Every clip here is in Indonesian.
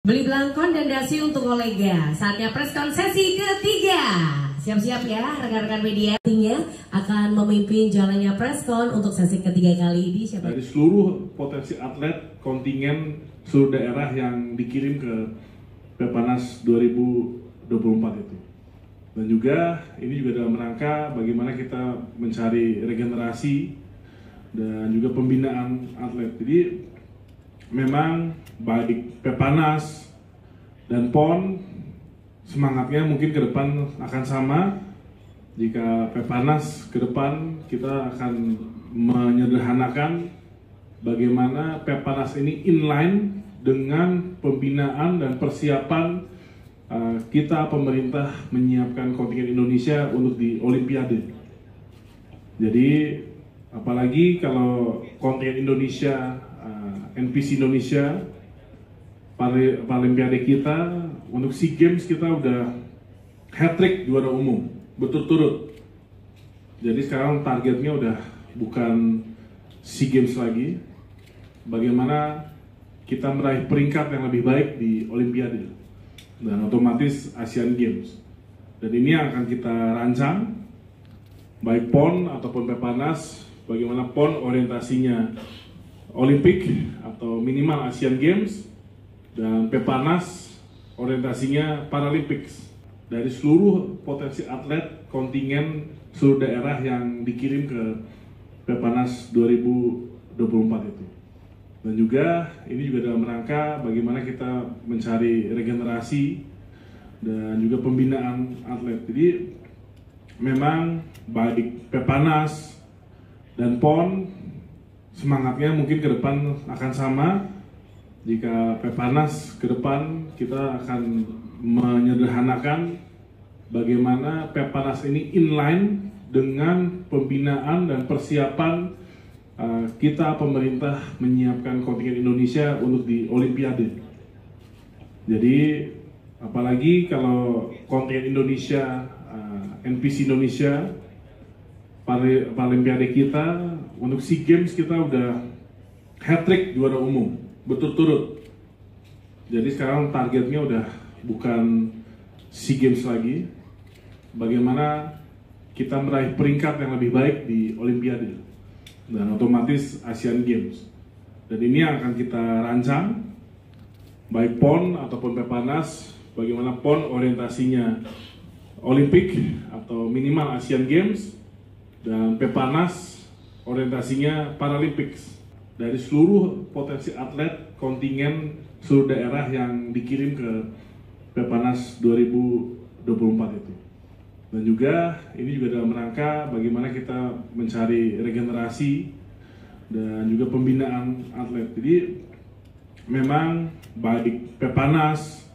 Beli belangkon dan dasi untuk kolega. Saatnya preskon sesi ketiga. Siap-siap ya rekan-rekan media. Artinya akan memimpin jalannya preskon untuk sesi ketiga kali ini. Siapa? Dari seluruh potensi atlet kontingen seluruh daerah yang dikirim ke Pepanas 2024 itu. Dan juga ini juga dalam rangka bagaimana kita mencari regenerasi dan juga pembinaan atlet. Jadi memang baik Pepanas dan PON semangatnya mungkin ke depan akan sama. Jika Pepanas ke depan kita akan menyederhanakan bagaimana Pepanas ini inline dengan pembinaan dan persiapan kita pemerintah menyiapkan kontingen Indonesia untuk di Olimpiade. Jadi apalagi kalau kontingen Indonesia, NPC Indonesia, Paralimpiade kita, untuk SEA Games kita udah hat-trick juara umum berturut-turut. Jadi sekarang targetnya udah bukan SEA Games lagi, bagaimana kita meraih peringkat yang lebih baik di Olimpiade dan otomatis Asian Games. Dan ini yang akan kita rancang, baik PON ataupun Pepanas, bagaimana PON orientasinya Olimpik atau minimal Asian Games, dan Pepanas orientasinya Paralympics. Dari seluruh potensi atlet kontingen seluruh daerah yang dikirim ke Pepanas 2024 itu. Dan juga ini juga dalam rangka bagaimana kita mencari regenerasi dan juga pembinaan atlet. Jadi memang baik Pepanas dan PON semangatnya mungkin ke depan akan sama. Jika Pepanas ke depan kita akan menyederhanakan bagaimana Pepanas ini inline dengan pembinaan dan persiapan kita pemerintah menyiapkan kontingen Indonesia untuk di Olimpiade. Jadi apalagi kalau kontingen Indonesia, NPC Indonesia, Paralimpiade kita, untuk SEA Games kita udah hat-trick juara umum berturut-turut. Jadi sekarang targetnya udah bukan SEA Games lagi, bagaimana kita meraih peringkat yang lebih baik di Olimpiade dan otomatis Asian Games. Dan ini yang akan kita rancang, baik PON ataupun Pepanas, bagaimana PON orientasinya Olimpik atau minimal Asian Games, dan Pepanas orientasinya Paralympics. Dari seluruh potensi atlet kontingen seluruh daerah yang dikirim ke Pepanas 2024 itu. Dan juga ini juga dalam rangka bagaimana kita mencari regenerasi dan juga pembinaan atlet. Jadi memang baik Pepanas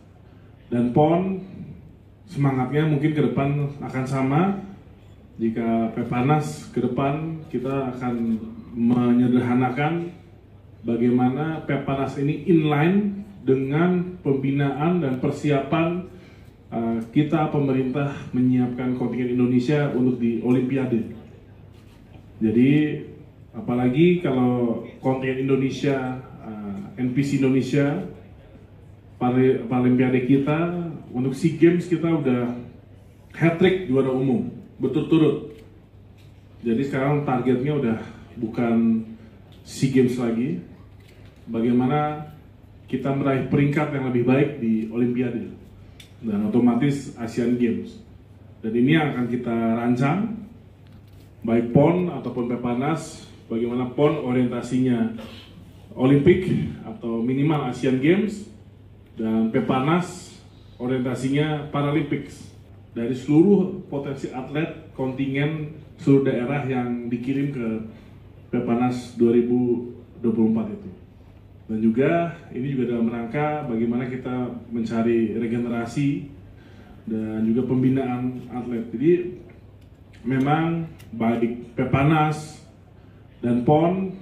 dan PON semangatnya mungkin ke depan akan sama. Jika Pepanas ke depan kita akan menyederhanakan bagaimana Pepanas ini inline dengan pembinaan dan persiapan kita pemerintah menyiapkan kontingen Indonesia untuk di Olimpiade. Jadi apalagi kalau kontingen Indonesia, NPC Indonesia, Paralimpiade kita, untuk SEA Games kita udah hat-trick juara umum berturut-turut. Jadi sekarang targetnya udah bukan SEA Games lagi, bagaimana kita meraih peringkat yang lebih baik di Olimpiade dan otomatis Asian Games. Dan ini yang akan kita rancang, baik PON ataupun Pepanas, bagaimana PON orientasinya Olimpik atau minimal Asian Games, dan Pepanas orientasinya Paralympics. Dari seluruh potensi atlet kontingen seluruh daerah yang dikirim ke Pepanas 2024 itu. Dan juga ini juga dalam rangka bagaimana kita mencari regenerasi dan juga pembinaan atlet. Jadi memang baik Pepanas dan PON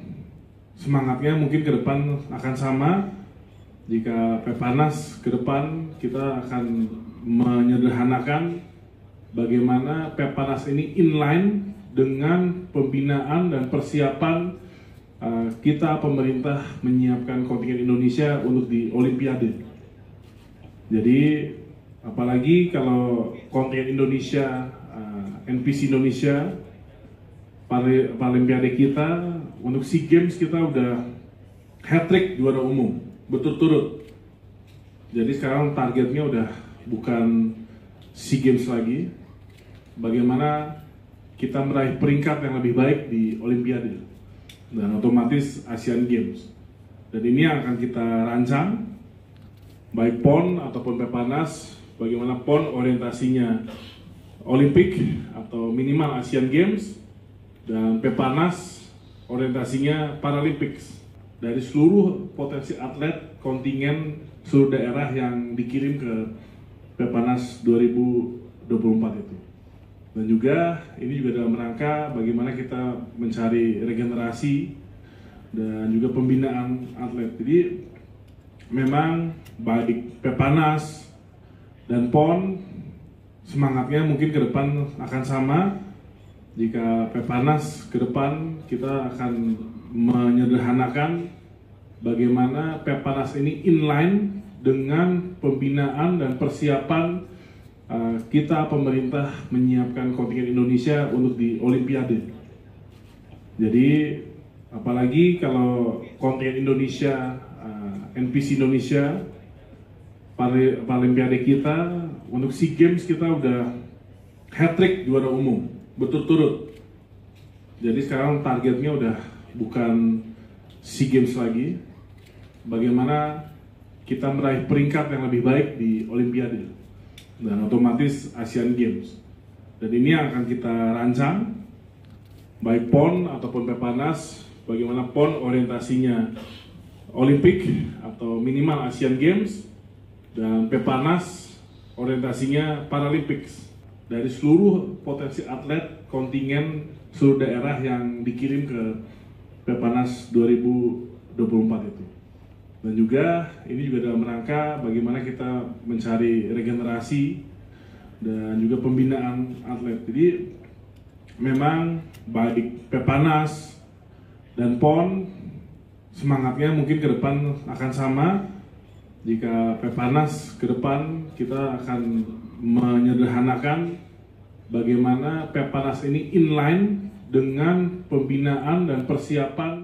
semangatnya mungkin ke depan akan sama. Jika Pepanas ke depan kita akan menyederhanakan bagaimana Pepanas ini inline dengan pembinaan dan persiapan kita pemerintah menyiapkan kontingen Indonesia untuk di Olimpiade. Jadi apalagi kalau kontingen Indonesia, NPC Indonesia, Paralimpiade kita untuk SEA Games kita udah hat-trick juara umum berturut-turut. Jadi sekarang targetnya udah bukan SEA Games lagi, bagaimana kita meraih peringkat yang lebih baik di Olimpiade dan otomatis Asian Games. Dan ini yang akan kita rancang, baik PON ataupun Peparnas, bagaimana PON orientasinya Olimpik atau minimal Asian Games, dan Peparnas orientasinya Paralympics. Dari seluruh potensi atlet kontingen seluruh daerah yang dikirim ke Peparnas 2024 itu. Dan juga ini juga dalam rangka bagaimana kita mencari regenerasi dan juga pembinaan atlet. Jadi memang baik Peparnas dan PON semangatnya mungkin ke depan akan sama. Jika Peparnas ke depan kita akan menyederhanakan bagaimana Peparnas ini inline dengan pembinaan dan persiapan kita pemerintah menyiapkan kontingen Indonesia untuk di Olimpiade. Jadi apalagi kalau kontingen Indonesia, NPC Indonesia, Paralimpiade kita untuk SEA Games kita udah hat-trick juara umum berturut-turut. Jadi sekarang targetnya udah bukan SEA Games lagi, bagaimana kita meraih peringkat yang lebih baik di Olimpiade dan otomatis Asian Games. Dan ini yang akan kita rancang, baik PON ataupun Peparnas, bagaimana PON orientasinya Olimpik atau minimal Asian Games, dan Peparnas orientasinya Paralympics. Dari seluruh potensi atlet kontingen seluruh daerah yang dikirim ke Peparnas 2024 itu. Dan juga ini juga dalam rangka bagaimana kita mencari regenerasi dan juga pembinaan atlet. Jadi memang baik Peparnas dan PON semangatnya mungkin ke depan akan sama. Jika Peparnas ke depan kita akan menyederhanakan bagaimana Peparnas ini inline dengan pembinaan dan persiapan